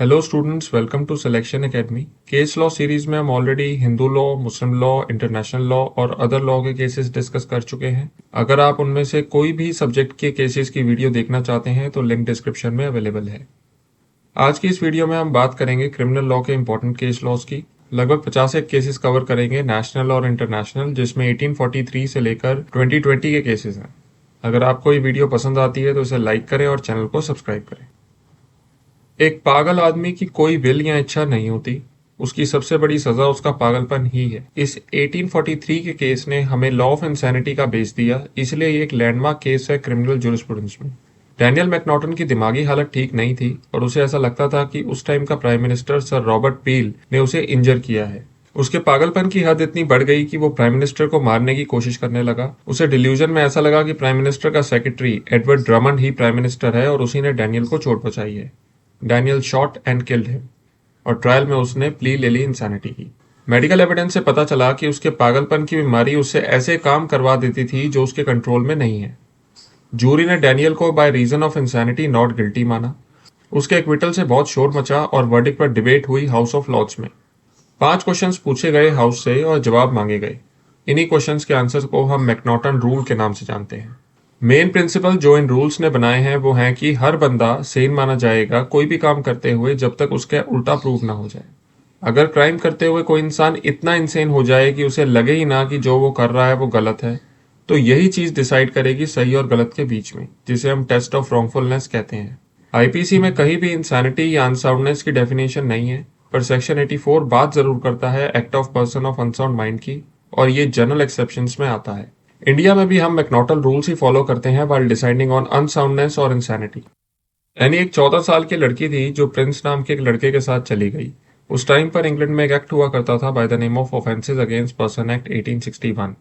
Hello students, welcome to Selection Academy. Case law series में हम already Hindu law, Muslim law, international law और other law के cases discuss कर चुके हैं। अगर आप उनमें से कोई भी सब्जेक्ट के केसेस की वीडियो देखना चाहते हैं तो लिंक डिस्क्रिप्शन में अवेलेबल है। आज की इस वीडियो में हम बात करेंगे क्रिमिनल लॉ के इंपॉर्टेंट केस लॉज की। लगभग 50 एक केसेस कवर करेंगे, नेशनल और इंटरनेशनल, जिसमें 1843 से लेकर 2020 के केसेस हैं। अगर आपको ये वीडियो पसंद आती है तो इसे लाइक करें और चैनल को सब्सक्राइब करें। एक पागल आदमी की कोई विल या इच्छा नहीं होती, उसकी सबसे बड़ी सजा उसका पागलपन ही है। इस 1843 के केस ने हमें लॉ ऑफ इंसैनिटी का बेस दिया, इसलिए ये एक लैंडमार्क केस है क्रिमिनल जूरिस्प्रूडेंस में। डैनियल मैकनॉटन की दिमागी हालत ठीक नहीं थी और उसे ऐसा लगता था कि उस टाइम का प्राइम मिनिस्टर सर रॉबर्ट पील ने उसे इंजर किया है। उसके पागलपन की हद इतनी बढ़ गई कि वो प्राइम मिनिस्टर को मारने की कोशिश करने लगा। उसे डिल्यूजन में ऐसा लगा कि प्राइम मिनिस्टर का सेक्रेटरी एडवर्ड ड्रमंड ही प्राइम मिनिस्टर है और उसी ने डैनियल को चोट पहुंचाई है। Daniel shot and killed him और ट्रायल में उसने प्ली ले ली इंसैनिटी की। मेडिकल एविडेंस से पता चला कि उसके पागलपन की बीमारी उससे ऐसे काम करवा देती थी जो उसके कंट्रोल में नहीं है। जूरी ने डैनियल को by reason of insanity not guilty माना। उसके एक्विटल से बहुत शोर मचा और वर्डिक्ट पर डिबेट हुई हाउस ऑफ लॉर्ड्स में। 5 क्वेश्चंस पूछे गए हाउस से और जवाब मांगे गए। इन्हीं क्वेश्चंस के आंसर को हम मैकनॉटन रूल के नाम से जानते हैं। मेन प्रिंसिपल जो इन रूल्स ने बनाए हैं वो है कि हर बंदा सेन माना जाएगा कोई भी काम करते हुए जब तक उसका उल्टा प्रूव ना हो जाए। अगर क्राइम करते हुए कोई इंसान इतना इंसेन हो जाए कि उसे लगे ही ना कि जो वो कर रहा है वो गलत है, तो यही चीज डिसाइड करेगी सही और गलत के बीच में, जिसे हम टेस्ट ऑफ रॉन्गफुलनेस कहते हैं। आईपीसी में कहीं भी इंसैनिटी या अनसाउंडनेस की डेफिनेशन नहीं है, पर सेक्शन 84 बात जरूर करता है act of person of unsound mind की, और ये जनरल एक्सेप्शंस में आता है। इंडिया में भी हम मैकनॉटन रूल्स ही फॉलो करते हैं व्हाइल डिसाइडिंग ऑन अनसाउंडनेस और इंसैनिटी। एनी एक 14 साल की लड़की थी जो प्रिंस नाम के एक लड़के के साथ चली गई। उस टाइम पर इंग्लैंड में एक एक्ट हुआ करता था by the name of offences against person act 1861,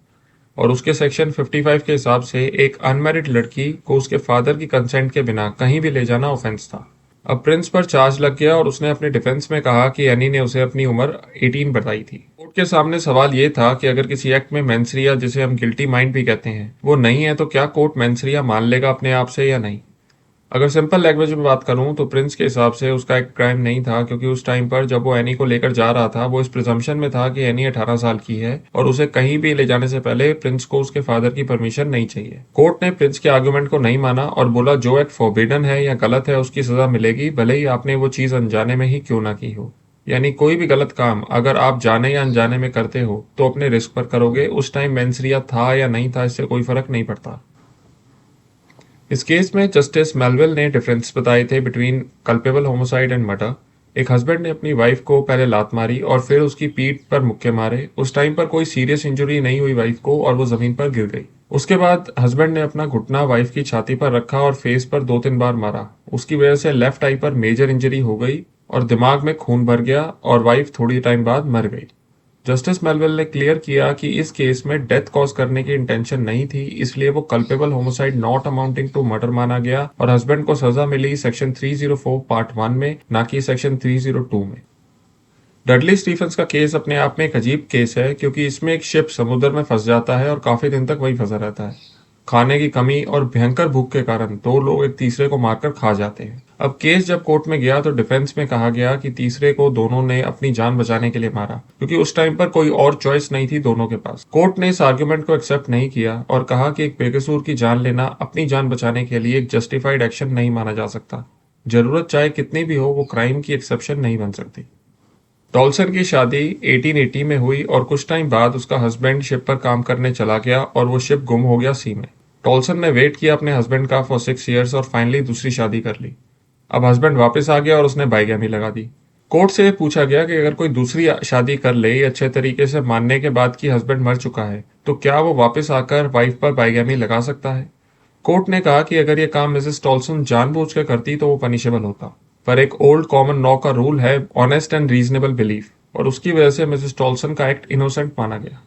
और उसके सेक्शन 55 के हिसाब से एक अनमैरिड लड़की को उसके फादर की कंसेंट के बिना कहीं भी ले जाना ऑफेंस था। अब प्रिंस पर चार्ज लग गया और उसने अपने डिफेंस में कहा कि एनी ने उसे अपनी उम्र 18 बताई थी। कोर्ट के सामने सवाल ये था कि अगर किसी एक्ट में मेंसरिया, जिसे हम गिल्टी माइंड भी कहते हैं, वो नहीं है तो क्या कोर्ट मेंसरिया मान लेगा अपने आप से या नहीं। अगर सिंपल लैंग्वेज में बात करूं तो प्रिंस के हिसाब से उसका एक क्राइम नहीं था, क्योंकि उस टाइम पर जब वो एनी को लेकर जा रहा था वो इस प्रिजम्पशन में था कि एनी 18 साल की है और उसे कहीं भी ले जाने से पहले प्रिंस को उसके फादर की परमिशन नहीं चाहिए। कोर्ट ने प्रिंस के आर्गुमेंट को नहीं माना और बोला जो एक्ट फॉरबिडन है या गलत है उसकी सजा मिलेगी, भले ही आपने वो चीज अनजाने में ही क्यों ना की हो। यानी कोई भी गलत काम अगर आप जाने या अनजाने में करते हो तो अपने रिस्क पर करोगे। उस टाइम मेंसरिया था या नहीं था इससे कोई फर्क नहीं पड़ता। इस केस में जस्टिस मेलविल ने डिफरेंस बताए थे between culpable homicide and murder. एक हस्बैंड ने अपनी वाइफ को पहले लात मारी और फिर उसकी पीठ पर मुक्के मारे। उस टाइम पर कोई सीरियस इंजरी नहीं हुई वाइफ को और वो जमीन पर गिर गई। उसके बाद हस्बैंड ने अपना घुटना वाइफ की छाती पर रखा और फेस पर 2-3 बार मारा। उसकी वजह से लेफ्ट आई पर मेजर इंजरी हो गई और दिमाग में खून भर गया और वाइफ थोड़ी टाइम बाद मर गई। जस्टिस मेलविल ने क्लियर किया कि इस केस में डेथ कॉज करने की इंटेंशन नहीं थी, इसलिए वो culpable homicide not amounting to murder माना गया और हस्बैंड को सजा मिली सेक्शन 304 पार्ट 1 में, ना कि सेक्शन 302 में। डडली स्टीफंस का केस अपने आप में एक अजीब केस है, क्योंकि इसमें एक शिप समुद्र में फंस जाता है और काफी दिन तक वही फंसा रहता है। खाने की कमी और भयंकर भूख के कारण 2 लोग एक तीसरे को मारकर खा जाते हैं। अब केस जब कोर्ट में गया तो डिफेंस में कहा गया कि तीसरे को दोनों ने अपनी जान बचाने के लिए मारा, क्योंकि उस टाइम पर कोई और चॉइस नहीं थी दोनों के पास। कोर्ट ने इस आर्गुमेंट को एक्सेप्ट नहीं किया और कहा कि एक बेकसूर की जान लेना अपनी जान बचाने के लिए एक जस्टिफाइड एक्शन नहीं माना जा सकता। जरूरत चाहे कितनी भी हो, वो क्राइम की एक्सेप्शन नहीं बन सकती। टॉल्सन की शादी 1880 में हुई और कुछ टाइम बाद उसका हस्बैंड शिप पर काम करने चला गया और वो शिप गुम हो गया सी में। टॉल्सन ने वेट किया अपने हस्बैंड का फॉर 6 ईयर्स और फाइनली दूसरी शादी कर ली। अब हस्बैंड वापस आ गया और उसने बाइगैमी लगा दी। कोर्ट से पूछा गया कि अगर कोई दूसरी शादी कर ले अच्छे तरीके से मानने के बाद कि हस्बैंड मर चुका है, तो क्या वो वापस आकर वाइफ पर बाइगैमी लगा सकता है। कोर्ट ने कहा कि अगर ये काम मिसेस टॉल्सन जानबूझकर करती तो वो पनिशेबल होता, पर एक ओल्ड कॉमन लॉ का रूल है ऑनेस्ट एंड रीजनेबल बिलीफ, और उसकी वजह से मिसेस टॉल्सन का एक्ट इनोसेंट माना गया।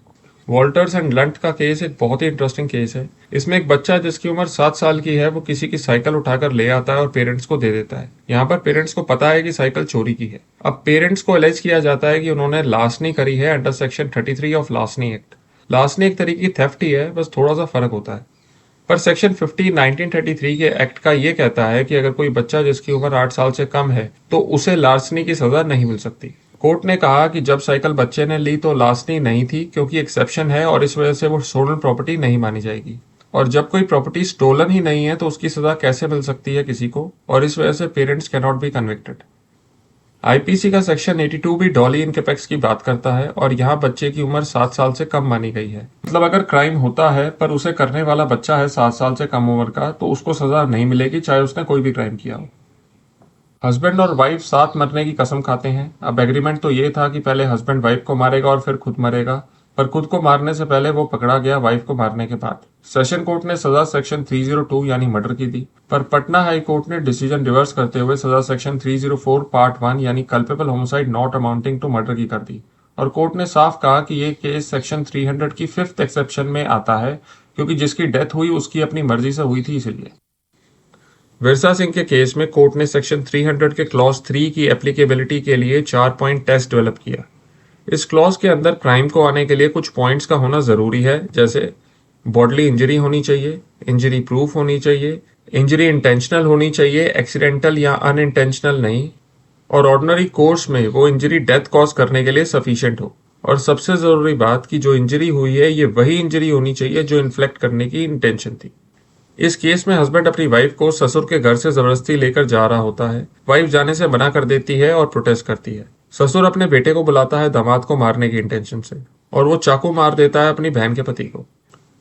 वॉल्टर्स एंड लंट का केस एक बहुत ही इंटरेस्टिंग केस है। इसमें एक बच्चा जिसकी उम्र 7 साल की है वो किसी की साइकिल उठाकर ले आता है और पेरेंट्स को दे देता है। यहाँ पर पेरेंट्स को पता है कि साइकिल चोरी की है। अब पेरेंट्स को एलेज किया जाता है कि उन्होंने लार्सनी करी है अंडर सेक्शन 33 ऑफ लार्सनी एक्ट। लार्सनी एक तरीके की थेफ्ट ही है, बस थोड़ा सा फर्क होता है। पर सेक्शन 50 1933 के एक्ट का ये कहता है कि अगर कोई बच्चा जिसकी उम्र 8 साल से कम है तो उसे लार्सनी की सजा नहीं मिल सकती। कोर्ट ने कहा कि जब साइकिल बच्चे ने ली तो लार्सनी नहीं थी क्योंकि एक्सेप्शन है और इस वजह से वो स्टोलन प्रॉपर्टी नहीं मानी जाएगी। और जब कोई प्रॉपर्टी स्टोलन ही नहीं है तो उसकी सजा कैसे मिल सकती है किसी को, और इस वजह से parents cannot be convicted. IPC का सेक्शन 82 भी डॉली इनकेपेक्स की बात करता है और यहाँ बच्चे की उम्र 7 साल से कम मानी गई है। मतलब अगर क्राइम होता है पर उसे करने वाला बच्चा है 7 साल से कम उम्र का तो उसको सजा नहीं मिलेगी चाहे उसने कोई भी क्राइम किया हो। हस्बैंड और वाइफ साथ मरने की कसम खाते हैं। अब एग्रीमेंट तो ये था कि पहले हस्बैंड वाइफ को मारेगा और फिर खुद मरेगा, पर खुद को मारने से पहले वो पकड़ा गया वाइफ को मारने के बाद। सेशन कोर्ट ने सजा सेक्शन 302 यानी मर्डर की दी, पर पटना हाई कोर्ट ने डिसीजन रिवर्स करते हुए सजा सेक्शन 304 पार्ट 1 यानी culpable homicide not amounting to murder की कर दी। और कोर्ट ने साफ कहा कि ये केस सेक्शन 300 की 5th एक्सेप्शन में आता है क्योंकि जिसकी डेथ हुई उसकी अपनी मर्जी से हुई थी इसलिए। विरसा सिंह के केस में कोर्ट ने सेक्शन 300 के क्लॉज 3 की एप्लीकेबिलिटी के लिए 4 पॉइंट टेस्ट डेवलप किया। इस क्लॉज के अंदर क्राइम को आने के लिए कुछ पॉइंट्स का होना जरूरी है, जैसे बॉडली इंजरी होनी चाहिए, इंजरी प्रूफ होनी चाहिए, इंजरी इंटेंशनल होनी चाहिए, एक्सीडेंटल या अनइंटेंशनल नहीं, और ऑर्डिनरी कोर्स में वो इंजरी डेथ कॉज करने के लिए सफिशिएंट हो। और सबसे जरूरी बात कि जो इंजरी हुई है ये वही इंजरी होनी चाहिए जो इन्फ्लेक्ट करने की इंटेंशन थी। इस केस में हस्बैंड अपनी वाइफ को ससुर के घर से जबरदस्ती लेकर जा रहा होता है। वाइफ जाने से मना कर देती है और प्रोटेस्ट करती है। ससुर अपने बेटे को बुलाता है दामाद को मारने की इंटेंशन से, और वो चाकू मार देता है अपनी बहन के पति को।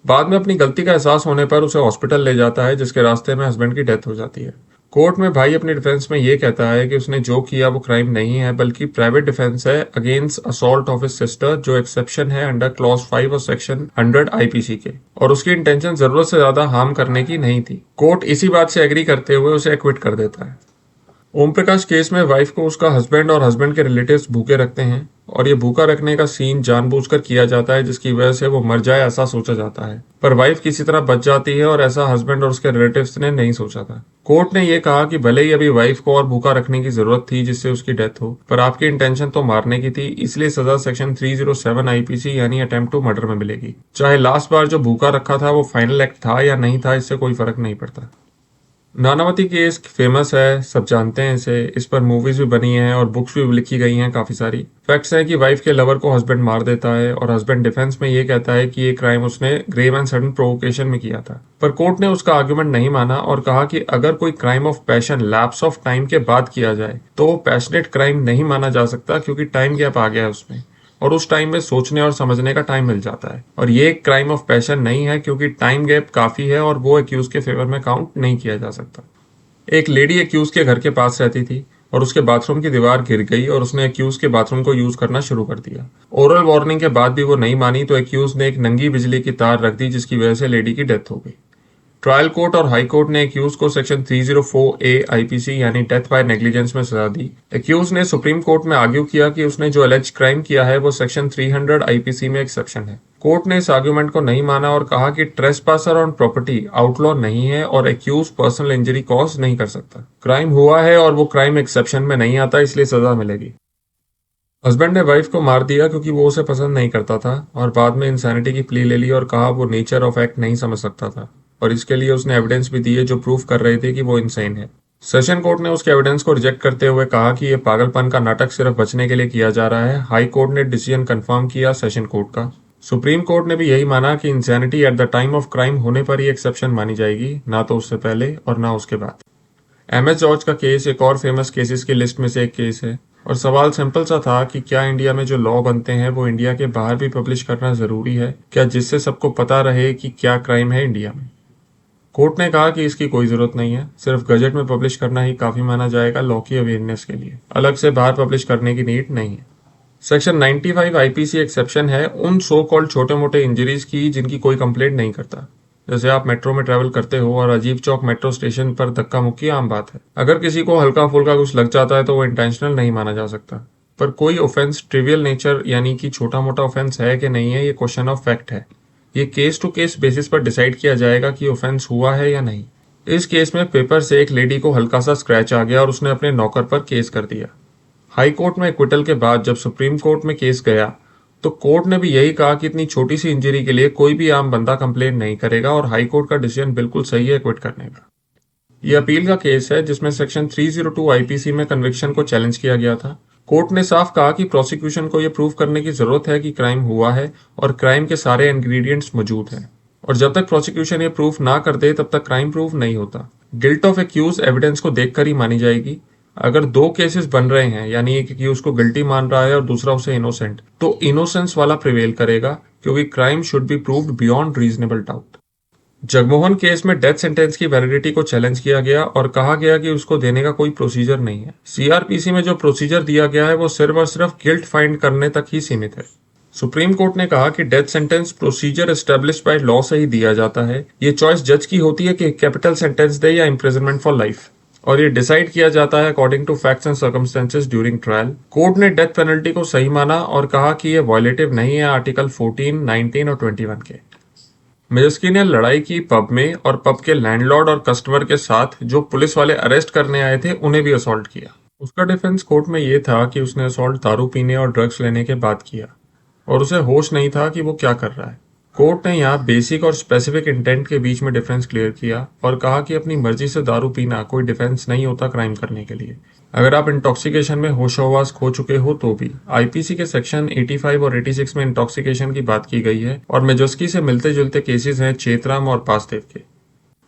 बाद में अपनी गलती का एहसास होने पर उसे हॉस्पिटल ले जाता है, जिसके रास्ते में हस्बैंड की डेथ हो जाती है। कोर्ट में भाई अपनी डिफेंस में ये कहता है कि उसने जो किया वो क्राइम नहीं है बल्कि प्राइवेट डिफेंस है against assault of his sister, जो एक्सेप्शन है अंडर क्लॉज 5 और सेक्शन 100 आईपीसी के, और उसकी इंटेंशन जरूरत से ज्यादा हार्म करने की नहीं थी। कोर्ट इसी बात से एग्री करते हुए उसे एक्विट कर देता है। ओम प्रकाश केस में वाइफ को उसका हस्बैंड और हस्बैंड के रिलेटिव्स भूखे रखते हैं, और ये भूखा रखने का सीन जानबूझकर किया जाता है जिसकी वजह से वो मर जाए ऐसा सोचा जाता है, पर वाइफ किसी तरह बच जाती है और ऐसा हस्बैंड और उसके रिलेटिव्स ने नहीं सोचा था। कोर्ट ने ये कहा कि भले ही अभी वाइफ को और भूखा रखने की जरूरत थी जिससे उसकी डेथ हो, पर आपकी इंटेंशन तो मारने की थी, इसलिए सजा सेक्शन 307 आईपीसी यानी अटेम्प्ट टू मर्डर में मिलेगी। चाहे लास्ट बार जो भूखा रखा था वो फाइनल एक्ट था या नहीं था, इससे कोई फर्क नहीं पड़ता। नानावती केस फेमस है, सब जानते हैं इसे, इस पर मूवीज भी बनी हैं और बुक्स भी लिखी गई हैं काफी सारी। फैक्ट्स है कि वाइफ के लवर को हस्बैंड मार देता है और हस्बैंड डिफेंस में ये कहता है कि ये क्राइम उसने ग्रेव एंड सडन प्रोवोकेशन में किया था, पर कोर्ट ने उसका आर्गुमेंट नहीं माना और कहा कि अगर कोई crime of passion lapse of time के बाद किया जाए तो वो पैशनेट क्राइम नहीं माना जा सकता क्योंकि टाइम गैप आ गया है उसमें, और उस टाइम में सोचने और समझने का टाइम मिल जाता है। और ये एक क्राइम ऑफ पैशन नहीं है क्योंकि टाइम गैप काफी है और वो एक्यूज के फेवर में काउंट नहीं किया जा सकता। एक लेडी एक्यूज के घर के पास रहती थी और उसके बाथरूम की दीवार गिर गई और उसने एक्यूज के बाथरूम को यूज करना शुरू कर दिया। ओरल वार्निंग के बाद भी वो नहीं मानी तो एक्यूज ने एक नंगी बिजली की तार रख दी जिसकी वजह से लेडी की डेथ हो गई। ट्रायल कोर्ट और हाई कोर्ट ने एक्यूज को सेक्शन 304A आईपीसी यानी डेथ बाय नेग्लिजेंस में सजा दी। एक्यूज ने सुप्रीम कोर्ट में आर्ग्यू किया कि उसने जो एलेज क्राइम किया है वो सेक्शन 300 आईपीसी में एक्सेप्शन है। कोर्ट ने इस आर्ग्यूमेंट को नहीं माना और कहा कि ट्रेसपासर ऑन प्रॉपर्टी आउटलॉ नहीं है और एक्यूज पर्सनल इंजरी कॉज नहीं कर सकता। क्राइम हुआ है और वो क्राइम एक्सेप्शन में नहीं आता, इसलिए सजा मिलेगी। हस्बैंड ने वाइफ को मार दिया क्योंकि वो उसे पसंद नहीं करता था और बाद में इंसैनिटी की प्ली ले ली और कहा वो नेचर ऑफ एक्ट नहीं समझ सकता था, और इसके लिए उसने एविडेंस भी दिए जो प्रूफ कर रहे थे कि वो इंसेन है। सेशन कोर्ट ने उसके एविडेंस को रिजेक्ट करते हुए कहा कि ये पागलपन का नाटक सिर्फ बचने के लिए किया जा रहा है। हाई कोर्ट ने डिसीजन कंफर्म किया सेशन कोर्ट का। सुप्रीम कोर्ट ने भी यही माना कि insanity at the time of crime होने पर ही एक्सेप्शन मानी जाएगी, ना तो उससे पहले और ना उसके बाद। MS जॉर्ज का केस एक और फेमस केसेस की लिस्ट में से एक केस है, और सवाल सिंपल सा था कि क्या इंडिया में जो लॉ बनते हैं वो इंडिया के बाहर भी पब्लिश करना जरूरी है क्या, जिससे सबको पता रहे कि क्या क्राइम है इंडिया में। कोर्ट ने कहा कि इसकी कोई जरूरत नहीं है, सिर्फ गजट में पब्लिश करना ही काफी माना जाएगा लॉ की अवेयरनेस के लिए, अलग से बाहर पब्लिश करने की नीड नहीं है। सेक्शन 95 आईपीसी एक्सेप्शन है उन सो कॉल्ड छोटे मोटे इंजरीज की जिनकी कोई कंप्लेंट नहीं करता। जैसे आप मेट्रो में ट्रेवल करते हो और अजीब चौक मेट्रो स्टेशन पर धक्का मुक्की आम बात है। अगर किसी को हल्का फुल्का कुछ लग जाता है तो वो इंटेंशनल नहीं माना जा सकता, पर कोई ऑफेंस ट्रिवियल नेचर यानी कि छोटा मोटा ऑफेंस है कि नहीं है, ये क्वेश्चन ऑफ फैक्ट है। ये केस टू केस बेसिस पर डिसाइड किया जाएगा कि ऑफेंस हुआ है या नहीं। इस केस में पेपर से एक लेडी को हल्का सा स्क्रैच आ गया और उसने अपने नौकर पर केस कर दिया। हाई कोर्ट में एक्विटल के बाद जब सुप्रीम कोर्ट में केस गया तो कोर्ट ने भी यही कहा कि इतनी छोटी सी इंजरी के लिए कोई भी आम बंदा कंप्लेन नहीं करेगा और हाई कोर्ट का डिसीजन बिल्कुल सही है क्विट करने का। ये अपील का केस है जिसमें सेक्शन 302 आईपीसी में कन्विक्शन को चैलेंज किया गया था। कोर्ट ने साफ कहा कि प्रोसिक्यूशन को यह प्रूव करने की जरूरत है कि क्राइम हुआ है और क्राइम के सारे इंग्रेडिएंट्स मौजूद हैं, और जब तक प्रोसिक्यूशन ये प्रूफ ना कर दे तब तक क्राइम प्रूफ नहीं होता। गिल्ट ऑफ एक्यूज एविडेंस को देखकर ही मानी जाएगी। अगर दो केसेस बन रहे हैं, यानी एक एक्यूज को गिल्टी मान रहा है और दूसरा उसे इनोसेंट, तो इनोसेंस वाला प्रिवेल करेगा क्योंकि crime should be proved beyond reasonable doubt. Jagmohan case में डेथ सेंटेंस की वैलिडिटी को चैलेंज किया गया और कहा गया कि उसको देने का कोई प्रोसीजर नहीं है। सीआरपीसी में जो प्रोसीजर दिया गया है वो सिर्फ और सिर्फ गिल्ट फाइंड करने तक ही सीमित है। सुप्रीम कोर्ट ने कहा कि death sentence procedure establish by law से ही दिया जाता है। ये चॉइस जज की होती है कि कैपिटल सेंटेंस दे या इम्प्रिजनमेंट फॉर लाइफ, और ये डिसाइड किया जाता है according to facts and circumstances during trial. Court ने डेथ पेनल्टी को सही माना और कहा कि यह वायलेटिव नहीं है आर्टिकल 14, 19 और 21 के। मिजस्की ने लड़ाई की पब में और पब के लैंडलॉर्ड और कस्टमर के साथ जो पुलिस वाले अरेस्ट करने आए थे उन्हें भी असॉल्ट किया। उसका डिफेंस कोर्ट में ये था कि उसने असॉल्ट दारू पीने और ड्रग्स लेने के बाद किया और उसे होश नहीं था कि वो क्या कर रहा है। कोर्ट ने यहाँ बेसिक और स्पेसिफिक इंटेंट के बीच में डिफरेंस क्लियर किया और कहा कि अपनी मर्जी से दारू पीना कोई डिफेंस नहीं होता क्राइम करने के लिए। अगर आप इंटॉक्सिकेशन में होशोहवास खो चुके हो तो भी। आईपीसी के सेक्शन 85 और 86 में इंटॉक्सिकेशन की बात की गई है और मेजोस्की से मिलते जुलते केसेस हैं चेतराम और पासदेव के।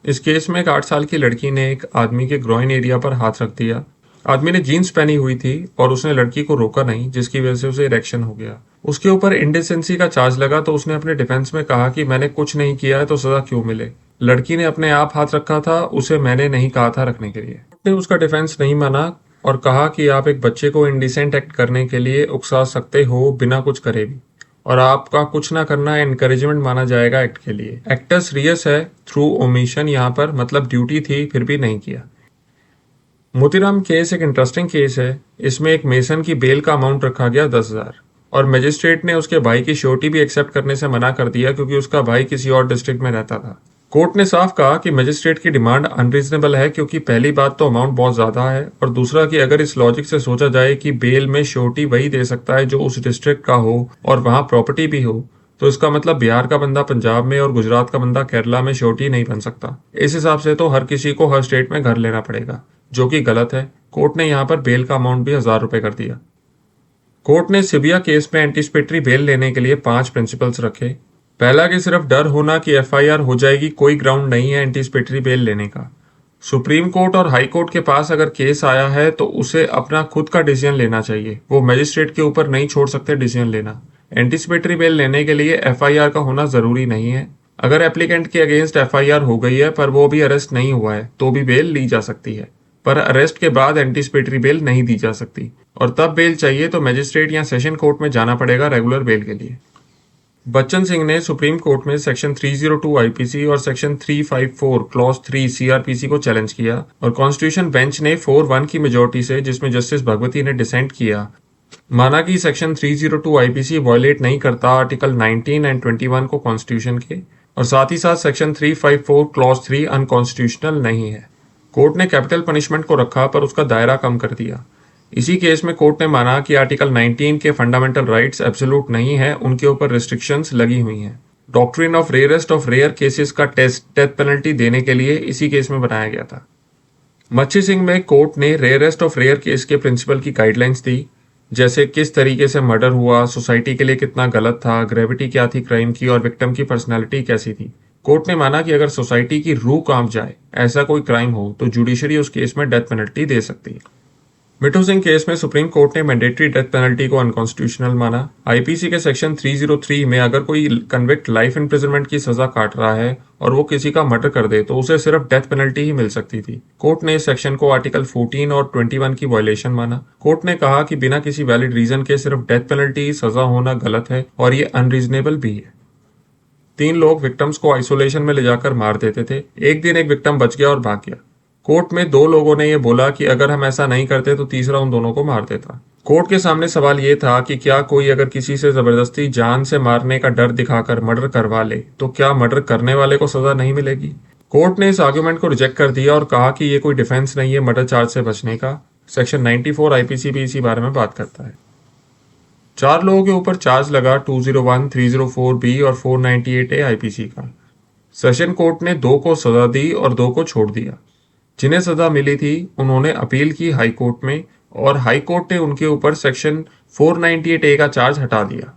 इस केस में एक 8 साल की लड़की ने एक आदमी के ग्रोइन एरिया पर हाथ रख दिया। आदमी ने जीन्स पहनी हुई थी और उसने लड़की को रोका नहीं, जिसकी वजह से उसे इरेक्शन हो गया। उसके ऊपर इंडिसेंसी का चार्ज लगा तो उसने अपने डिफेंस में कहा कि मैंने कुछ नहीं किया है तो सजा क्यों मिले। लड़की ने अपने आप हाथ रखा था, उसे मैंने नहीं कहा था रखने के लिए। कोर्ट ने उसका डिफेंस नहीं माना और कहा कि आप एक बच्चे को इंडिसेंट एक्ट करने के लिए उकसा सकते हो बिना कुछ करे भी, और आपका कुछ ना करना एनकरेजमेंट माना जाएगा एक्ट के लिए। एक्टस रियस है थ्रू ओमिशन, यहाँ पर मतलब ड्यूटी थी फिर भी नहीं किया। मोतीराम केस एक इंटरेस्टिंग केस है। इसमें एक मेसन की बेल का अमाउंट रखा गया 10,000 और मजिस्ट्रेट ने उसके भाई की श्योरिटी भी एक्सेप्ट करने से मना कर दिया क्योंकि उसका भाई किसी और डिस्ट्रिक्ट में रहता था। कोर्ट ने साफ कहा कि मजिस्ट्रेट की डिमांड अनरीजनेबल है क्योंकि पहली बात तो अमाउंट बहुत ज्यादा है और दूसरा कि अगर इस लॉजिक से सोचा जाए कि बेल में श्योरिटी वही दे सकता है जो उस डिस्ट्रिक्ट का हो और वहां प्रॉपर्टी भी हो, तो इसका मतलब बिहार का बंदा पंजाब में और गुजरात का बंदा केरला में श्योरिटी नहीं बन सकता। इस हिसाब से तो हर किसी को हर स्टेट में घर लेना पड़ेगा, जो कि गलत है। कोर्ट ने यहाँ पर बेल का अमाउंट भी 1,000 रुपए कर दिया। कोर्ट ने सिबिया केस में एंटीसिपेटरी बेल लेने के लिए 5 प्रिंसिपल्स रखे। पहला कि सिर्फ डर होना कि एफआईआर हो जाएगी कोई ग्राउंड नहीं है एंटीसिपेटरी बेल लेने का। सुप्रीम कोर्ट और हाई कोर्ट के पास अगर केस आया है तो उसे अपना खुद का डिसीजन लेना चाहिए, वो मजिस्ट्रेट के ऊपर नहीं छोड़ सकते डिसीजन लेना। एंटीसिपेटरी बेल लेने के लिए एफआईआर का होना जरूरी नहीं है। अगर एप्लीकेंट के अगेंस्ट एफआईआर हो गई है पर वो भी अरेस्ट नहीं हुआ है तो भी बेल ली जा सकती है, पर अरेस्ट के बाद एंटीसिपेटरी बेल नहीं दी जा सकती, और तब बेल चाहिए तो मजिस्ट्रेट या सेशन कोर्ट में जाना पड़ेगा रेगुलर बेल के लिए। बच्चन सिंह ने सुप्रीम कोर्ट में सेक्शन 302 आईपीसी और सेक्शन 354 क्लॉज 3 सीआरपीसी को चैलेंज किया और कॉन्स्टिट्यूशन बेंच ने 4-1 की मेजोरिटी से, जिसमें जस्टिस भगवती ने डिसेंट किया, माना कि सेक्शन 302 आईपीसी वायलेट नहीं करता आर्टिकल 19 एंड 21 को कॉन्स्टिट्यूशन के, और साथ ही साथ सेक्शन 354 क्लॉज 3 अनकॉन्स्टिट्यूशनल नहीं है। कोर्ट ने कैपिटल पनिशमेंट को रखा पर उसका दायरा कम कर दिया। इसी केस में कोर्ट ने माना कि आर्टिकल 19 के फंडामेंटल राइट्स एब्सोल्यूट नहीं है, उनके ऊपर रिस्ट्रिक्शंस लगी हुई हैं। Doctrine of rarest of rare cases का टेस्ट डेथ पेनल्टी देने के लिए इसी केस में बनाया गया था। मच्छी सिंह में कोर्ट ने रेयरेस्ट ऑफ रेयर केस के प्रिंसिपल की गाइडलाइंस दी, जैसे किस तरीके से मर्डर हुआ, सोसाइटी के लिए कितना गलत था, ग्रेविटी क्या थी क्राइम की और विक्टिम की पर्सनैलिटी कैसी थी। कोर्ट ने माना कि अगर सोसाइटी की रूह कांप जाए, ऐसा कोई क्राइम हो, तो जुडिशरी उस केस में डेथ पेनल्टी दे सकती है। मिठू सिंह केस में सुप्रीम कोर्ट ने मैंडेटरी डेथ पेनल्टी को अनकॉन्स्टिट्यूशनल माना। आईपीसी के सेक्शन 303 में अगर कोई कन्विक्ट लाइफ इम्प्रिजनमेंट की सजा काट रहा है और वो किसी का मर्डर कर दे तो उसे सिर्फ डेथ पेनल्टी ही मिल सकती थी। कोर्ट ने इस सेक्शन को आर्टिकल 14 और 21 की वायलेशन माना। कोर्ट ने कहा कि बिना किसी वैलिड रीजन के सिर्फ डेथ पेनल्टी सजा होना गलत है और ये अनरीजनेबल भी है। 3 लोग विक्टिम्स को आइसोलेशन में ले जाकर मार देते थे। एक दिन एक विक्टिम बच गया और भाग गया। कोर्ट में 2 लोगों ने यह बोला कि अगर हम ऐसा नहीं करते तो तीसरा उन दोनों को मार देता। कोर्ट के सामने सवाल यह था कि क्या कोई अगर किसी से जबरदस्ती जान से मारने का डर दिखाकर मर्डर करवा ले तो क्या मर्डर करने वाले को सजा नहीं मिलेगी। कोर्ट ने इस आर्गुमेंट को रिजेक्ट कर दिया और कहा कि यह कोई डिफेंस नहीं है मर्डर चार्ज से बचने का। सेक्शन 94 आईपीसी भी इसी बारे में बात करता है। 4 लोगों के ऊपर चार्ज लगा 201, 304B और 498A आईपीसी का। सेशन कोर्ट ने 2 को सजा दी और 2 को छोड़ दिया। जिन्हें सजा मिली थी उन्होंने अपील की हाई कोर्ट में और हाई कोर्ट ने उनके ऊपर सेक्शन 498A का चार्ज हटा दिया।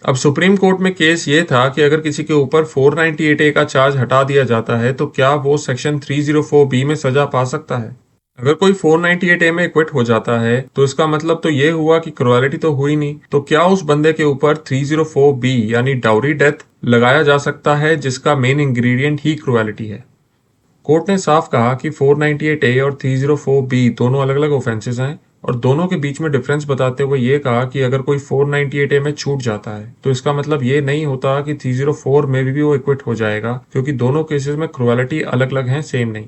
अब सुप्रीम कोर्ट में केस ये था कि अगर किसी के ऊपर 498A का चार्ज हटा दिया जाता है तो क्या वो सेक्शन 304B में सजा पा सकता है। अगर कोई 498A में एक्विट हो जाता है तो इसका मतलब तो ये हुआ कि क्रुएलिटी तो हुई नहीं, तो क्या उस बंदे के ऊपर 304B यानी डाउरी डेथ लगाया जा सकता है जिसका मेन इंग्रेडिएंट ही क्रुएलिटी है। कोर्ट ने साफ कहा कि 498A और 304B दोनों अलग अलग ऑफेंसेस हैं और दोनों के बीच में डिफरेंस बताते हुए ये कहा कि अगर कोई 498A में छूट जाता है तो इसका मतलब ये नहीं होता कि 304 में भी वो एक्विट हो जाएगा, क्योंकि दोनों केसेस में क्रुएलिटी अलग अलग हैं, सेम नहीं।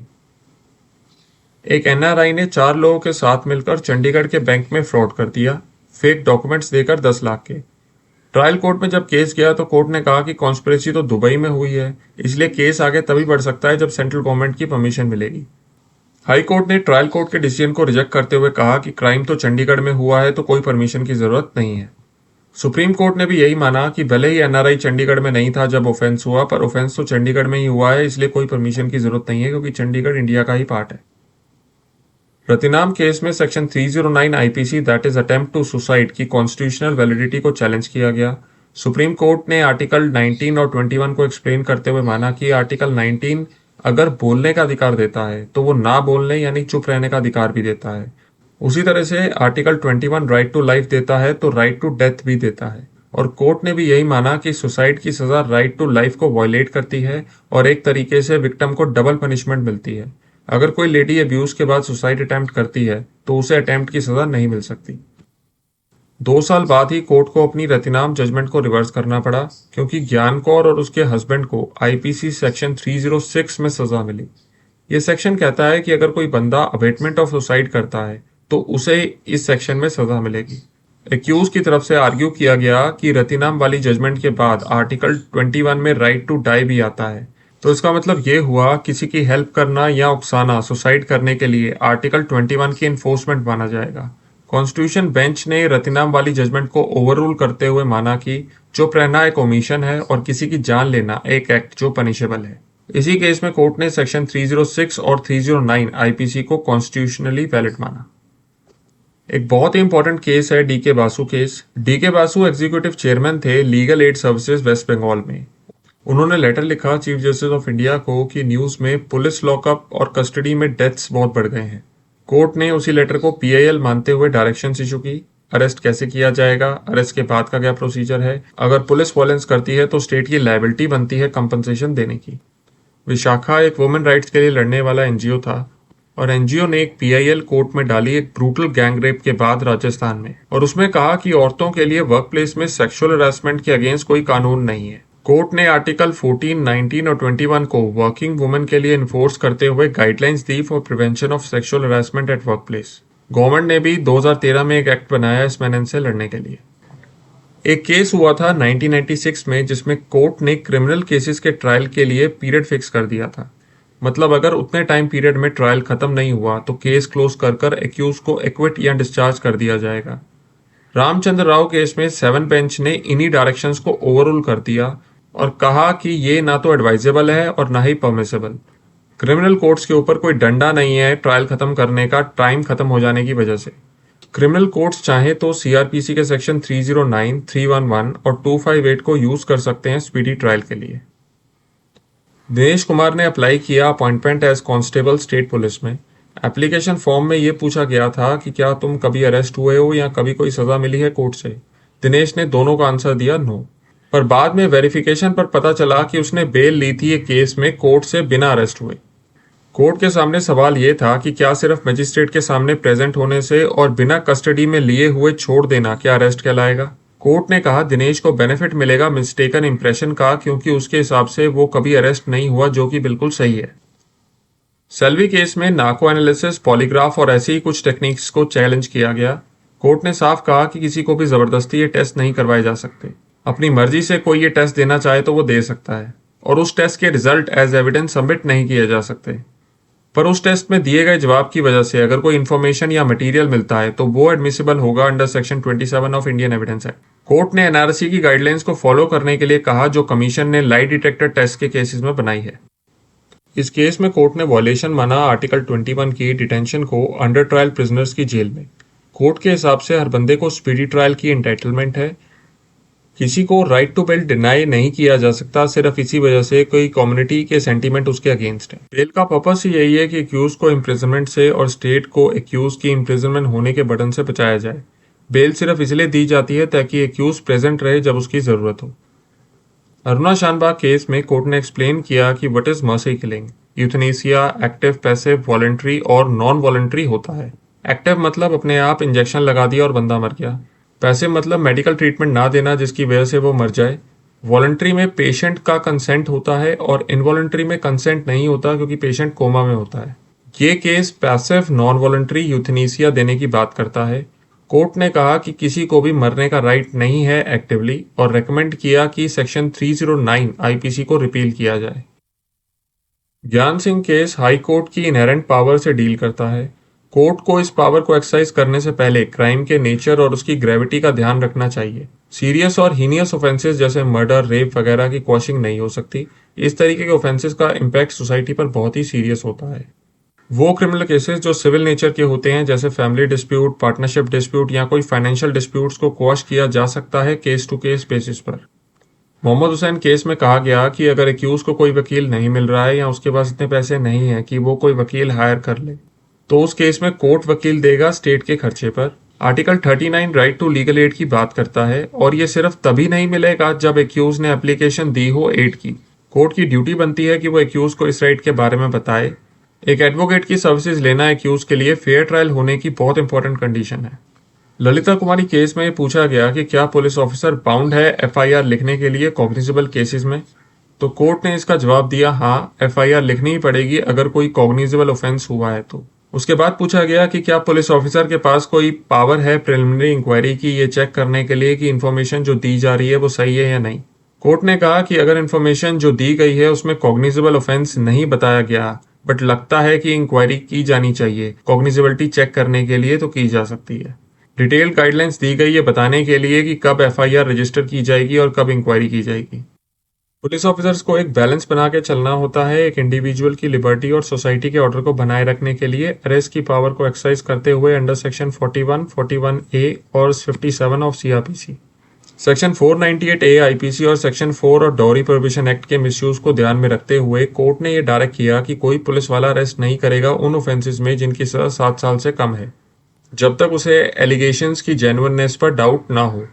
एक एनआरआई ने 4 लोगों के साथ मिलकर चंडीगढ़ के बैंक में फ्रॉड कर दिया, फेक डॉक्यूमेंट्स देकर 10 लाख के। ट्रायल कोर्ट में जब केस गया तो कोर्ट ने कहा कि कॉन्स्पिरेसी तो दुबई में हुई है, इसलिए केस आगे तभी बढ़ सकता है जब सेंट्रल गवर्नमेंट की परमिशन मिलेगी। हाई कोर्ट ने ट्रायल कोर्ट के डिसीजन को रिजेक्ट करते हुए कहा कि क्राइम तो चंडीगढ़ में हुआ है तो कोई परमिशन की जरूरत नहीं है। सुप्रीम कोर्ट ने भी यही माना कि भले ही एनआरआई चंडीगढ़ में नहीं था जब ऑफेंस हुआ, पर ऑफेंस तो चंडीगढ़ में ही हुआ है, इसलिए कोई परमिशन की जरूरत नहीं है क्योंकि चंडीगढ़ इंडिया का ही पार्ट है। रतिनाम केस में section 309 IPC that is attempt to suicide की कॉन्स्टिट्यूशनल वैलिडिटी को चैलेंज किया गया। सुप्रीम कोर्ट ने आर्टिकल 19 और 21 को एक्सप्लेन करते हुए माना कि आर्टिकल 19 अगर बोलने का अधिकार देता है तो वो ना बोलने यानी चुप रहने का अधिकार भी देता है। उसी तरह से आर्टिकल 21 राइट टू लाइफ देता है तो राइट टू डेथ भी देता है। और कोर्ट ने भी यही माना कि सुसाइड की सजा राइट टू लाइफ को वायलेट करती है और एक तरीके से विक्टिम को डबल पनिशमेंट मिलती है। अगर कोई लेडी अब्यूज के बाद सुसाइड अटेम्प्ट करती है तो उसे अटेम्प्ट की सजा नहीं मिल सकती। 2 साल बाद ही कोर्ट को अपनी रतिनाम जजमेंट को रिवर्स करना पड़ा क्योंकि ज्ञान कौर और उसके हस्बैंड को आईपीसी सेक्शन 306 में सजा मिली। यह सेक्शन कहता है कि अगर कोई बंदा अबेटमेंट ऑफ सुसाइड करता है तो उसे इस सेक्शन में सजा मिलेगी। एक्यूज की तरफ से आर्ग्यू किया गया कि रतिनाम वाली जजमेंट के बाद आर्टिकल 21 में राइट टू डाई भी आता है, तो इसका मतलब ये हुआ किसी की हेल्प करना या उकसाना सुसाइड करने के लिए आर्टिकल 21 की इन्फोर्समेंट माना जाएगा। कॉन्स्टिट्यूशन बेंच ने रतिनाम वाली जजमेंट को ओवररूल करते हुए माना कि चुप रहना एक ओमिशन है और किसी की जान लेना एक एक्ट जो पनिशेबल है। इसी केस में कोर्ट ने सेक्शन 306 और 309 आईपीसी को कॉन्स्टिट्यूशनली वैलिड माना। एक बहुत ही इंपॉर्टेंट केस है D K Basu case. D K Basu executive chairman थे legal aid services West Bengal में। उन्होंने लेटर लिखा चीफ जस्टिस ऑफ इंडिया को कि न्यूज में पुलिस लॉकअप और कस्टडी में डेथ्स बहुत बढ़ गए हैं। कोर्ट ने उसी लेटर को पीआईएल मानते हुए डायरेक्शंस इशू की। अरेस्ट कैसे किया जाएगा, अरेस्ट के बाद का क्या प्रोसीजर है, अगर पुलिस वायलेंस करती है तो स्टेट की लायबिलिटी बनती है कंपनसेशन देने की। विशाखा एक वुमेन राइट्स के लिए लड़ने वाला एनजीओ था और एनजीओ ने एक पीआईएल कोर्ट में डाली एक ब्रूटल गैंग रेप के बाद राजस्थान में, और उसमें कहा कि औरतों के लिए वर्क प्लेस में सेक्सुअल हरासमेंट के अगेंस्ट कोई कानून नहीं है। कोर्ट ने आर्टिकल 14, 19 और 21 को वर्किंग वुमेन के लिए इन्फोर्स करते हुए guidelines the for prevention of sexual harassment at work place. Government ने भी 2013 में एक एक्ट बनाया इस मेनेंस से लड़ने के लिए। एक केस हुआ था 1996 में जिसमें कोर्ट ने क्रिमिनल केसेस के ट्रायल के लिए पीरियड फिक्स कर दिया था। मतलब अगर उतने टाइम पीरियड में ट्रायल खत्म नहीं हुआ तो केस क्लोज कर एक्यूज को एक्विट या डिस्चार्ज कर दिया जाएगा। रामचंद्र राव केस में 7 बेंच ने इन्हीं डायरेक्शंस को ओवररूल कर दिया और कहा कि ये ना तो एडवाइजेबल है और ना ही परमिसेबल। क्रिमिनल कोर्ट्स के ऊपर कोई डंडा नहीं है ट्रायल खत्म करने का टाइम खत्म हो जाने की वजह से। क्रिमिनल कोर्ट्स चाहे तो सीआरपीसी के सेक्शन 309, 311 और 258 को यूज कर सकते हैं स्पीडी ट्रायल के लिए। दिनेश कुमार ने अप्लाई किया appointment as constable state police में। एप्लीकेशन फॉर्म में ये पूछा गया था कि क्या तुम कभी अरेस्ट हुए हो या कभी कोई सजा मिली है कोर्ट से। दिनेश ने दोनों का आंसर दिया नो, पर बाद में वेरिफिकेशन पर पता चला कि उसने बेल ली थी एक केस में कोर्ट से बिना अरेस्ट हुए। कोर्ट के सामने सवाल यह था कि क्या सिर्फ मजिस्ट्रेट के सामने प्रेजेंट होने से और बिना कस्टडी में लिए हुए छोड़ देना क्या अरेस्ट कहलाएगा। कोर्ट ने कहा दिनेश को बेनिफिट मिलेगा मिस्टेकन इंप्रेशन का, क्योंकि उसके हिसाब से वो कभी अरेस्ट नहीं हुआ, जो कि बिल्कुल सही है। सेल्वी केस में नार्को एनालिसिस, पॉलीग्राफ और ऐसी ही कुछ टेक्निक्स को चैलेंज किया गया। कोर्ट ने साफ कहा कि किसी को भी जबरदस्ती ये टेस्ट नहीं करवाए जा सकते। अपनी मर्जी से कोई ये टेस्ट देना चाहे तो वो दे सकता है और उस टेस्ट के रिजल्ट एज एविडेंस सबमिट नहीं किए जा सकते। पर उस टेस्ट में दिए गए जवाब की वजह से अगर कोई इन्फॉर्मेशन या मटेरियल मिलता है तो वो एडमिसिबल होगा under section 27 of Indian evidence act. Court ने एनआरसी की गाइडलाइंस को फॉलो करने के लिए कहा जो कमीशन ने लाई डिटेक्टर टेस्ट के केसेस में बनाई है। इस केस में कोर्ट ने वॉयलेशन माना आर्टिकल 21 की डिटेंशन को अंडर ट्रायल प्रिजनर्स की जेल में। कोर्ट के हिसाब से हर बंदे को स्पीडी ट्रायल की एंटाइटलमेंट है। किसी को राइट टू बेल डिनाई नहीं किया जा सकता सिर्फ इसी वजह से कोई कम्युनिटी के सेंटीमेंट उसके अगेंस्ट है। बेल का पर्पस ही यही है कि एक्यूज को इम्प्रिजनमेंट से और स्टेट को एक्यूज की इम्प्रिजनमेंट होने के बर्डन से बचाया जाए। बेल सिर्फ इसलिए दी जाती है ताकि एक्यूज प्रेजेंट रहे जब उसकी जरूरत हो। अरुणा शानबाग केस में कोर्ट ने एक्सप्लेन किया कि what is mercy killing. Euthanasia active, passive, voluntary और नॉन वॉलंटरी होता है। एक्टिव मतलब अपने आप इंजेक्शन लगा दिया और बंदा मर गया। पैसिव मतलब मेडिकल ट्रीटमेंट ना देना जिसकी वजह से वो मर जाए। वॉलंटरी में पेशेंट का कंसेंट होता है और इनवॉलंटरी में कंसेंट नहीं होता क्योंकि पेशेंट कोमा में होता है। ये case passive non voluntary euthanasia देने की बात करता है। कोर्ट ने कहा कि किसी को भी मरने का राइट नहीं है एक्टिवली और रेकमेंड किया कि सेक्शन 309 आईपीसी को रिपील किया जाए। ज्ञान सिंह केस हाई कोर्ट की इनहेरेंट पावर से डील करता है। कोर्ट को इस पावर को एक्सरसाइज करने से पहले क्राइम के नेचर और उसकी ग्रेविटी का ध्यान रखना चाहिए। सीरियस और हीनियस ऑफेंसेस जैसे मर्डर, रेप वगैरह की क्वॉशिंग नहीं हो सकती। इस तरीके के ऑफेंसेस का इम्पैक्ट सोसाइटी पर बहुत ही सीरियस होता है। वो क्रिमिनल केसेस जो सिविल नेचर के होते हैं जैसे फैमिली डिस्प्यूट, पार्टनरशिप डिस्प्यूट या कोई फाइनेंशियल डिस्प्यूट्स को क्वॉश किया जा सकता है केस टू केस बेसिस पर। मोहम्मद हुसैन केस में कहा गया कि अगर एक्यूज को कोई वकील नहीं मिल रहा है या उसके पास इतने पैसे नहीं हैं कि वो कोई वकील हायर कर ले तो उस केस में कोर्ट वकील देगा स्टेट के खर्चे पर। Article 39 right to legal aid की बात करता है और ये सिर्फ तभी नहीं मिलेगा जब एक्यूज ने एप्लीकेशन दी हो एड की। कोर्ट की ड्यूटी बनती है कि वो एक्यूज को इस राइट के बारे में बताए। एक एडवोकेट की सर्विसेज लेना एक्यूज के लिए फेयर ट्रायल होने की बहुत इंपॉर्टेंट कंडीशन है। ललिता कुमारी केस में पूछा गया कि क्या पुलिस ऑफिसर बाउंड है एफआईआर लिखने के लिए कॉग्निजेबल केसेस में, तो कोर्ट ने इसका जवाब दिया हाँ, एफआईआर लिखनी ही पड़ेगी अगर कोई कॉग्निजेबल ऑफेंस हुआ है तो। उसके बाद पूछा गया कि क्या पुलिस ऑफिसर के पास कोई पावर है प्रिलिमिनरी इंक्वायरी की ये चेक करने के लिए कि इन्फॉर्मेशन जो दी जा रही है वो सही है या नहीं। कोर्ट ने कहा कि अगर इन्फॉर्मेशन जो दी गई है उसमें कॉग्निजेबल ऑफेंस नहीं बताया गया बट लगता है कि इंक्वायरी की जानी चाहिए कॉग्निजेबिलिटी चेक करने के लिए तो की जा सकती है। डिटेल गाइडलाइंस दी गई है बताने के लिए कि कब एफआईआर रजिस्टर की जाएगी और कब इंक्वायरी की जाएगी। पुलिस ऑफिसर्स को एक बैलेंस बना के चलना होता है एक इंडिविजुअल की लिबर्टी और सोसाइटी के ऑर्डर को बनाए रखने के लिए अरेस्ट की पावर को एक्सरसाइज करते हुए अंडर सेक्शन 41, 41A और 57 of CrPC. Section 498A IPC और सेक्शन 4 और डॉरी प्रोहिबिशन एक्ट के मिसयूज को ध्यान में रखते हुए कोर्ट ने यह डायरेक्ट किया कि कोई पुलिस वाला अरेस्ट नहीं करेगा उन ऑफेंसेस में जिनकी सजा 7 साल से कम है जब तक उसे एलिगेशंस की जेन्युइननेस पर डाउट ना हो।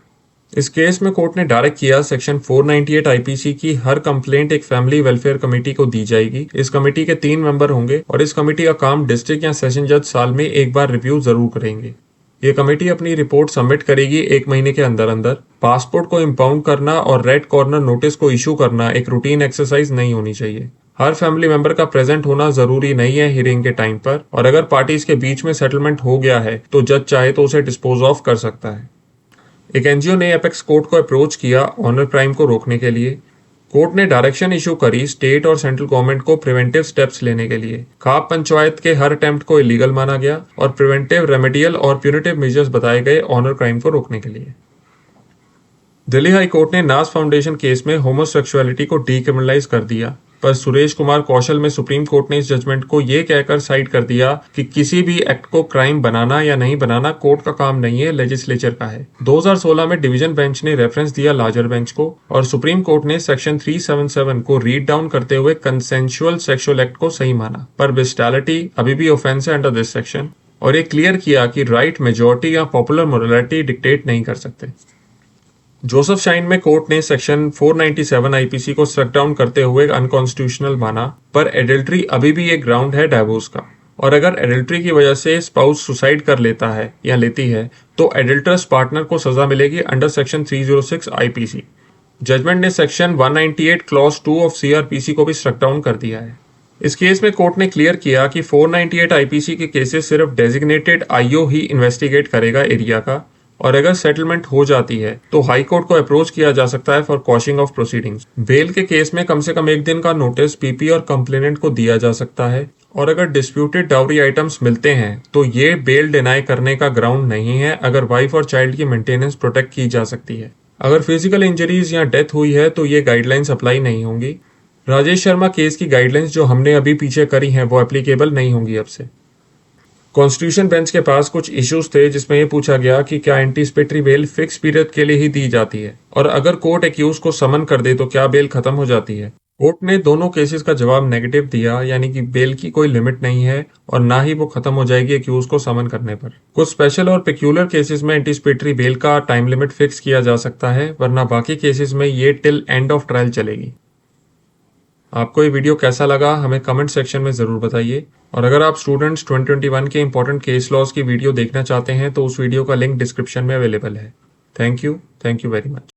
इस केस में कोर्ट ने डायरेक्ट किया सेक्शन 498 आईपीसी की हर कंप्लेंट एक फैमिली वेलफेयर कमेटी को दी जाएगी। इस कमेटी के 3 मेंबर होंगे और इस कमेटी का काम डिस्ट्रिक्ट या सेशन जज साल में एक बार रिव्यू जरूर करेंगे। ये कमेटी अपनी रिपोर्ट सबमिट करेगी 1 महीने के अंदर अंदर। पासपोर्ट को इंपाउंड करना और रेड कॉर्नर नोटिस को इशू करना एक रूटीन एक्सरसाइज नहीं होनी चाहिए। हर फैमिली मेंबर का प्रेजेंट होना जरूरी नहीं है हियरिंग के टाइम पर और अगर पार्टीज के बीच में सेटलमेंट हो गया है तो जज चाहे तो उसे डिस्पोज ऑफ कर सकता है। एक एनजीओ ने एपेक्स कोर्ट को अप्रोच किया ऑनर क्राइम को रोकने के लिए। कोर्ट ने डायरेक्शन इशू करी स्टेट और सेंट्रल गवर्नमेंट को प्रिवेंटिव स्टेप्स लेने के लिए। खाप पंचायत के हर अटेम्प्ट को इलीगल माना गया और प्रिवेंटिव, रेमेडियल और प्यूनिटिव मेजर्स बताए गए ऑनर क्राइम को रोकने के लिए। दिल्ली हाई कोर्ट ने नास फाउंडेशन केस में होमोसेक्सुअलिटी को डीक्रिमिनलाइज कर दिया पर सुरेश कुमार कौशल में सुप्रीम कोर्ट ने इस जजमेंट को यह कहकर साइड कर दिया कि किसी भी एक्ट को क्राइम बनाना या नहीं बनाना कोर्ट का काम नहीं है, लेजिस्लेचर का है। 2016 में डिवीजन बेंच ने रेफरेंस दिया लार्जर बेंच को और सुप्रीम कोर्ट ने सेक्शन 377 को रीड डाउन करते हुए कंसेंशुअल सेक्सुअल एक्ट को सही माना पर बेस्टालिटी अभी भी ऑफेंस है अंडर दिस सेक्शन और ये क्लियर किया कि राइट मेजोरिटी या पॉपुलर मोरालिटी डिक्टेट नहीं कर सकते। जोसेफ शाइन में कोर्ट ने सेक्शन 497 आईपीसी को स्ट्रक डाउन करते हुए अनकॉन्स्टिट्यूशनल माना पर एडल्ट्री अभी भी एक ग्राउंड है डाइवोर्स का और अगर एडल्ट्री की वजह से स्पाउस सुसाइड कर लेता है या लेती है तो एडल्टरस पार्टनर को सजा मिलेगी अंडर सेक्शन 306 आईपीसी। जजमेंट ने सेक्शन 198 क्लॉज 2 ऑफ सीआरपीसी को भी स्ट्रक डाउन कर दिया है। इस केस में कोर्ट ने क्लियर किया कि 498 आईपीसी के केसेस सिर्फ डेजिग्नेटेड आईओ ही इन्वेस्टिगेट करेगा एरिया का और अगर सेटलमेंट हो जाती है तो हाई कोर्ट को अप्रोच किया जा सकता है फॉर क्वॉशिंग ऑफ प्रोसीडिंग्स। बेल के केस में कम से कम 1 दिन का नोटिस पीपी और कंप्लेनेंट को दिया जा सकता है, और अगर डिस्प्यूटेड डाउरी आइटम्स मिलते हैं तो ये बेल डिनाई करने का ग्राउंड नहीं है अगर वाइफ और चाइल्ड की मेंटेनेंस प्रोटेक्ट की जा सकती है। अगर फिजिकल इंजरीज या डेथ हुई है तो ये गाइडलाइंस अप्लाई नहीं होंगी। राजेश शर्मा केस की गाइडलाइंस जो हमने अभी पीछे करी हैं वो एप्लीकेबल नहीं होंगी अब से। कॉन्स्टिट्यूशन बेंच के पास कुछ इश्यूज थे जिसमें यह पूछा गया कि क्या एंटीसिपेटरी बेल फिक्स पीरियड के लिए ही दी जाती है, और अगर कोर्ट एक्यूज को समन कर दे तो क्या बेल खत्म हो जाती है। कोर्ट ने दोनों केसेस का जवाब नेगेटिव दिया, यानी कि बेल की कोई लिमिट नहीं है और ना ही वो खत्म हो जाएगी एक्यूज को समन करने पर। कुछ स्पेशल और पेक्यूलर केसेस में एंटीसिपेटरी बेल का टाइम लिमिट फिक्स किया जा सकता है, वरना बाकी केसेस में ये टिल एंड ऑफ ट्रायल चलेगी। आपको ये वीडियो कैसा लगा हमें कमेंट सेक्शन में ज़रूर बताइए, और अगर आप स्टूडेंट्स 2021 के इंपॉर्टेंट केस लॉज की वीडियो देखना चाहते हैं तो उस वीडियो का लिंक डिस्क्रिप्शन में अवेलेबल है। Thank you very much.